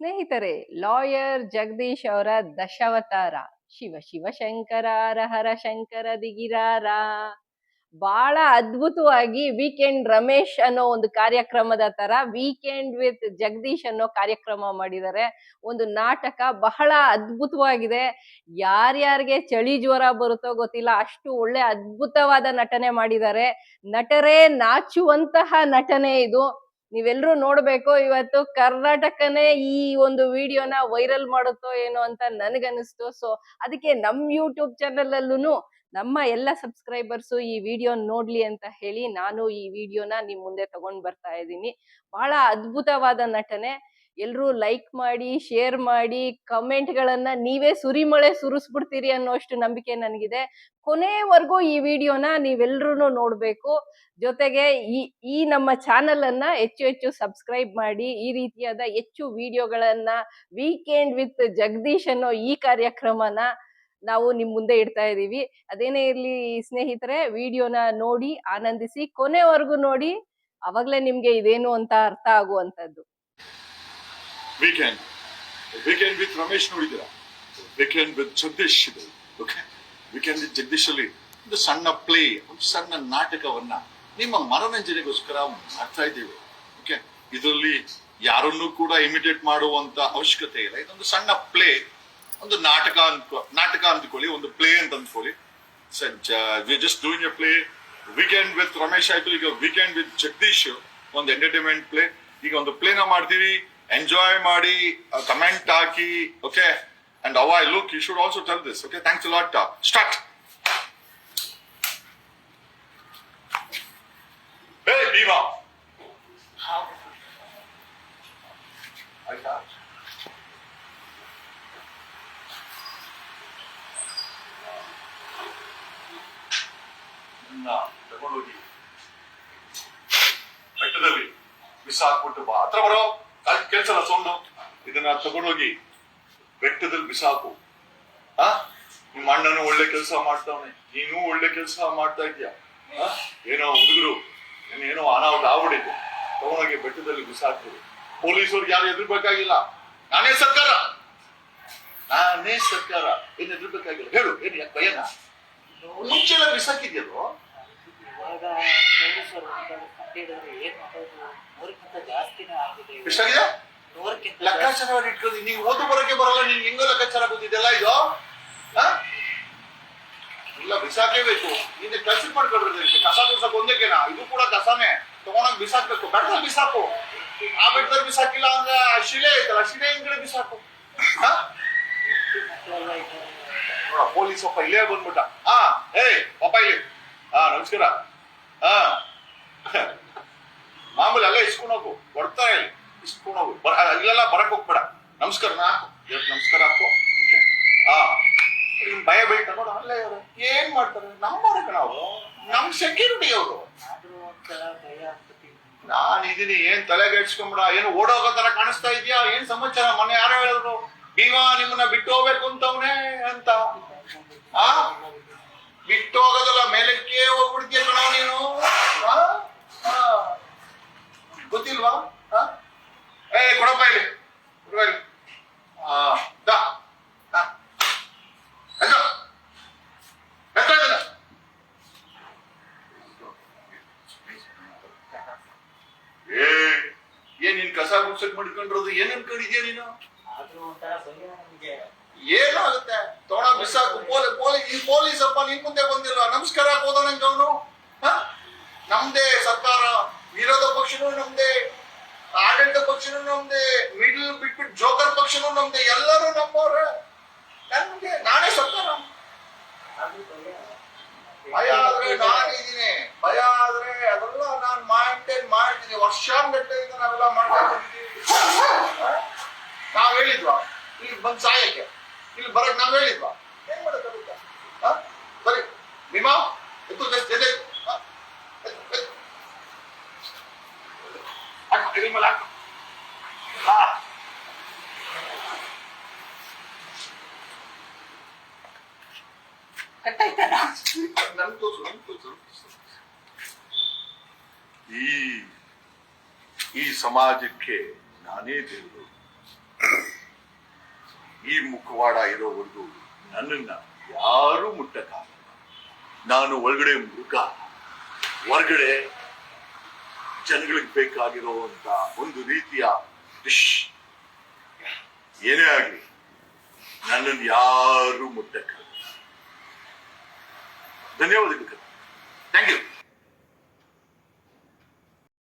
ಸ್ನೇಹಿತರೆ, ಲಾಯರ್ ಜಗದೀಶ್ ಅವರ ದಶಾವತಾರ ಶಿವ ಶಿವ ಶಂಕರ ಹರ ಹರ ಶಂಕರ ದಿಗಿರಾರ ಬಹಳ ಅದ್ಭುತವಾಗಿ ವೀಕೆಂಡ್ ರಮೇಶ್ ಅನ್ನೋ ಒಂದು ಕಾರ್ಯಕ್ರಮದ ತರ ವೀಕೆಂಡ್ ವಿತ್ ಜಗದೀಶ್ ಅನ್ನೋ ಕಾರ್ಯಕ್ರಮ ಮಾಡಿದ್ದಾರೆ. ಒಂದು ನಾಟಕ ಬಹಳ ಅದ್ಭುತವಾಗಿದೆ. ಯಾರ್ಯಾರಿಗೆ ಚಳಿ ಜ್ವರ ಬರುತ್ತೋ ಗೊತ್ತಿಲ್ಲ, ಅಷ್ಟು ಒಳ್ಳೆ ಅದ್ಭುತವಾದ ನಟನೆ ಮಾಡಿದ್ದಾರೆ. ನಟರೇ ನಾಚುವಂತಹ ನಟನೆ ಇದು. ನೀವೆಲ್ಲರೂ ನೋಡ್ಬೇಕು. ಇವತ್ತು ಕರ್ನಾಟಕನೇ ಈ ಒಂದು ವಿಡಿಯೋನ ವೈರಲ್ ಮಾಡುತ್ತೋ ಏನೋ ಅಂತ ನನಗನ್ನಿಸ್ತು. ಸೊ ಅದಕ್ಕೆ ನಮ್ ಯೂಟ್ಯೂಬ್ ಚಾನೆಲ್ ಅಲ್ಲೂ ನಮ್ಮ ಎಲ್ಲ ಸಬ್ಸ್ಕ್ರೈಬರ್ಸ್ ಈ ವಿಡಿಯೋ ನೋಡ್ಲಿ ಅಂತ ಹೇಳಿ ನಾನು ಈ ವಿಡಿಯೋನ ನಿಮ್ ಮುಂದೆ ತಗೊಂಡ್ ಬರ್ತಾ ಇದ್ದೀನಿ. ಬಹಳ ಅದ್ಭುತವಾದ ನಟನೆ. ಎಲ್ರೂ ಲೈಕ್ ಮಾಡಿ, ಶೇರ್ ಮಾಡಿ, ಕಮೆಂಟ್ ಗಳನ್ನ ನೀವೇ ಸುರಿಮಳೆ ಸುರಿಸ್ಬಿಡ್ತೀರಿ ಅನ್ನೋಷ್ಟು ನಂಬಿಕೆ ನನಗಿದೆ. ಕೊನೆವರೆಗೂ ಈ ವಿಡಿಯೋನ ನೀವೆಲ್ರೂ ನೋಡ್ಬೇಕು. ಜೊತೆಗೆ ಈ ನಮ್ಮ ಚಾನೆಲ್ ಅನ್ನ ಹೆಚ್ಚು ಹೆಚ್ಚು ಸಬ್ಸ್ಕ್ರೈಬ್ ಮಾಡಿ. ಈ ರೀತಿಯಾದ ಹೆಚ್ಚು ವಿಡಿಯೋಗಳನ್ನ ವೀಕೆಂಡ್ ವಿತ್ ಜಗದೀಶ್ ಅನ್ನೋ ಈ ಕಾರ್ಯಕ್ರಮನ ನಾವು ನಿಮ್ ಮುಂದೆ ಇಡ್ತಾ ಇದೀವಿ. ಅದೇನೇ ಇರ್ಲಿ ಸ್ನೇಹಿತರೆ, ವಿಡಿಯೋನ ನೋಡಿ ಆನಂದಿಸಿ, ಕೊನೆವರೆಗೂ ನೋಡಿ. ಅವಾಗ್ಲೇ ನಿಮ್ಗೆ ಇದೇನು ಅಂತ ಅರ್ಥ ಆಗುವಂತದ್ದು. ವೀಕೆಂಡ್ ವಿತ್ ರಮೇಶ್ ನೋಡಿದಿರಾ? ವೀಕೆಂಡ್ ವಿತ್ ಜಗದೀಶ್ ಇದೆ. ಓಕೆ, ವೀಕೆಂಡ್ ವಿತ್ ಜಗದೀಶ್ ಅಲ್ಲಿ ಒಂದು ಸಣ್ಣ ಪ್ಲೇ, ಒಂದು ಸಣ್ಣ ನಾಟಕವನ್ನ ನಿಮ್ಮ ಮನೋರಂಜನೆಗೋಸ್ಕರ ಮಾಡ್ತಾ ಇದ್ದೇವೆ. ಓಕೆ, ಇದರಲ್ಲಿ ಯಾರನ್ನೂ ಕೂಡ ಇಮಿಟೇಟ್ ಮಾಡುವಂತ ಅವಶ್ಯಕತೆ ಇಲ್ಲ. ಇದೊಂದು ಸಣ್ಣ ಪ್ಲೇ, ಒಂದು ನಾಟಕ ಅಂದ್ಕೊಳ್ಳಿ, ಒಂದು ಪ್ಲೇ ಅಂತ ಅಂದ್ಕೊಳ್ಳಿ. Just doing A play. Weekend with Ramesh ಆಯ್ತು, ಈಗ ವೀಕೆಂಡ್ ವಿತ್ ಜಗದೀಶ್ ಒಂದು ಎಂಟರ್ಟೈನ್ಮೆಂಟ್ ಪ್ಲೇ. ಈಗ ಒಂದು ಪ್ಲೇನ ಮಾಡ್ತೀವಿ, ಎಂಜಾಯ್ ಮಾಡಿ, ಕಮೆಂಟ್ ಹಾಕಿ. Okay, and how I look you should also tell this. Okay, thanks a lot. Start. Hey Bhima, ಆಯ್ತಾ? ತಗೊಂಡೋಗಿ ಬೆಟ್ಟದಲ್ಲಿ ಬಿಸಾಕ್ಬಿಟ್ಟು ಬಾ. ಹತ್ರ ಬರೋ, ಕೆಲ್ಸಲ್ಲ ಸೌಂಡು. ಇದನ್ನ ತಗೊಂಡೋಗಿ ಬೆಟ್ಟದಲ್ಲಿ ಬಿಸಾಕು. ನಿಮ್ಮ ಅಣ್ಣನು ಒಳ್ಳೆ ಕೆಲಸ ಮಾಡ್ತಾವನೆ, ನೀನು ಒಳ್ಳೆ ಕೆಲಸ ಮಾಡ್ತಾ ಇದ್ಯಾ. ಏನೋ ಹುಡುಗರು ಏನೋ ಅನಾಹುತ ಆಗ್ಬಿಟ್ಟಿದೆ, ತಗೊಂಡೋಗಿ ಬೆಟ್ಟದಲ್ಲಿ ಬಿಸಾಕ್ಬಿಡು. ಪೊಲೀಸವ್ರಿಗೆ ಯಾರು ಎದುರ್ಬೇಕಾಗಿಲ್ಲ. ನಾನೇ ಸರ್ಕಾರ ಏನ್ ಎದುರ್ಬೇಕಾಗಿಲ್ಲ. ಹೇಳು, ಏನ್ ಭಯನ? ಮುಂಚೆಲ್ಲ ಬಿಸಾಕಿದ್ಯಲ್ವ? ಎಷ್ಟಾಗಿದೆ ಲೆಕ್ಕಾಚಾರ ಇಟ್ಕೊಳ್ಳಿ. ನೀವು ಓದು ಬರೋಕೆ ಬರಲ್ಲ, ನಿನ್ ಹೆಂಗೋ ಲೆಕ್ಕಾಚಾರ ಗೊತ್ತಿದೆಲ್ಲ ಇದು. ಇಲ್ಲ, ಬಿಸಾಕೇಬೇಕು. ನಿನ್ನ ಕೆಲಸ ಮಾಡ್ಕೊಳ್ರಿ. ಕಸ ಬಿಸಾಕ್ ಒಂದಕ್ಕೆನಾ? ಇದು ಕೂಡ ಕಸಾನೆ, ತಗೊಂಡೋಗಿ ಬಿಸಾಕ್ಬೇಕು. ಬೆಟ್ಟದಲ್ಲಿ ಬಿಸಾಕು. ಆ ಬೆಟ್ಟದಲ್ಲಿ ಬಿಸಾಕಿಲ್ಲ ಅಂದ್ರೆ ಶಿಲೆ ಐತಲ್ಲ, ಶಿಲೆ ಹಿಂದ್ಗಡೆ ಬಿಸಾಕು. ಪೊಲೀಸ್ ಒಬ್ಬ ಇಲ್ಲೇ ಬಂದ್ಬಿಟ್ಟ. ಪಾಪ ಇಲ್ಲಿ. ನಮಸ್ಕಾರ. ಮಾಮೂಲಿ ಅಲ್ಲೇ ಇಸ್ಕೊಂಡು ಹೋಗು, ಕೊಡ್ತಾರೆ ಇಲ್ಲಿ, ಇಸ್ಕೊಂಡು ಹೋಗು. ಇಲ್ಲೆಲ್ಲ ಬರಕ್ ಹೋಗ್ಬೇಡ. ನಮಸ್ಕಾರ ಹಾಕು, ನಮಸ್ಕಾರ ಹಾಕು. ಭಯ ಬೀಳ್ತಾ ನೋಡು. ಅಲ್ಲೇ ಅವರು ಏನ್ ಮಾಡ್ತಾರೆ? ನಮ್ಮವ್ರಕ್ಕೆ ನಾವು, ನಮ್ ಸೆಕ್ಯೂರಿಟಿ ಅವರು. ನಾನಿದೀನಿ, ಏನ್ ತಲೆಗೆಡ್ಸ್ಕೊಂಬಿಡ. ಏನು ಓಡೋಗೋ ತರ ಕಾಣಿಸ್ತಾ ಇದೆಯಾ? ಏನ್ ಸಮಾಚಾರ? ಮೊನ್ನೆ ಯಾರೋ ಹೇಳಿದ್ರು ಭೀಮಾ ನಿಮ್ಮನ್ನ ಬಿಟ್ಟು ಹೋಗ್ಬೇಕು ಅಂತವ್ನೆ ಅಂತ. ಬಿಟ್ಟು ಹೋಗೋದಲ್ಲ, ಮೇಲಕ್ಕೆ ಹೋಗ್ಬಿಡ್ತೀಯ ಕಣ ನೀನು. ಗೊತ್ತಿಲ್ವಾ? ಕೊಡಪ್ಪ ಇಲ್ಲಿ. ಏನ್ ನೀನ್ ಕಸ ಗುಡ್ಸಕ್ ಮಾಡ್ಕೊಂಡಿರೋದು? ಏನ್ ಅನ್ಕೊಂಡಿದ್ಯಾ ನೀನು? ಏನಾಗುತ್ತೆ? ತೋಣ ಬಿಸಾಕು. ಪೊಲೀಸ್ ಅಪ್ಪ ನಿನ್ ಮುಂದೆ ಬಂದಿಲ್ಲ, ನಮಸ್ಕಾರ ಹೋದ ನಂಗೆ ಅವನು. ನಮ್ದೇ ಸರ್ಕಾರ, ವಿರೋಧ ಪಕ್ಷನೂ ನಮ್ದೇ, ಆಡಳಿತ ಪಕ್ಷನೂ ನಮ್ದೇ, ಮಿಡ್ಲ್ ಬಿಟ್ಬಿಟ್ಟು ಜೋಕರ್ ಪಕ್ಷನೂ ನಮ್ದೇ, ಎಲ್ಲರೂ ನಮ್ಮವ್ರೆ. ನನ್ಗೆ ನಾನೇ ಸರ್ಕಾರ. ಭಯ ಆದ್ರೆ ನಾನಿದ್ದೀನಿ, ಭಯ ಆದ್ರೆ ಅದೆಲ್ಲ ನಾನ್ ಮೇಂಟೈನ್ ಮಾಡ್ತೀನಿ. ವರ್ಷಾನ್ಗಟ್ಟಲೆಯಿಂದ ನಾವೆಲ್ಲ ಮಾಡ್ತಾ ಇದ್ದೀವಿ. ನಾವ್ ಹೇಳಿದ್ವಾ ಇಲ್ಲಿ ಬಂದ್ ಸಾಯಕ್ಕೆ? ಇಲ್ಲಿ ಬರಕ್ ನಾವ್ ಹೇಳಿದ್ವಾ? ಏನ್ ಮಾಡಕ್ಕಾಗುತ್ತ? ಬರೀ ಭೀಮಾ ಎದ್ದು ಜೊತೆ ಈ ಸಮಾಜಕ್ಕೆ ನಾನೇ ದೇವರು. ಈ ಮುಖವಾಡ ಇರೋವರೆಗೂ ನನ್ನನ್ನ ಯಾರೂ ಮುಟ್ಟಕ್ಕಾಗಲ್ಲ. ನಾನು ಒಳಗಡೆ ಮೃಗ, ಹೊರಗಡೆ ಜನಗಳಿಗೆ ಬೇಕಾಗಿರುವಂತ ಒಂದು ರೀತಿಯ ಡಿಶ್. ಏನೇ ಆಗ್ಲಿ ನನ್ನನ್ನು ಯಾರು ಮುಟ್ಟಕ್ಕಾಗಲ್ಲ. ಧನ್ಯವಾದಗಳು. Thank you.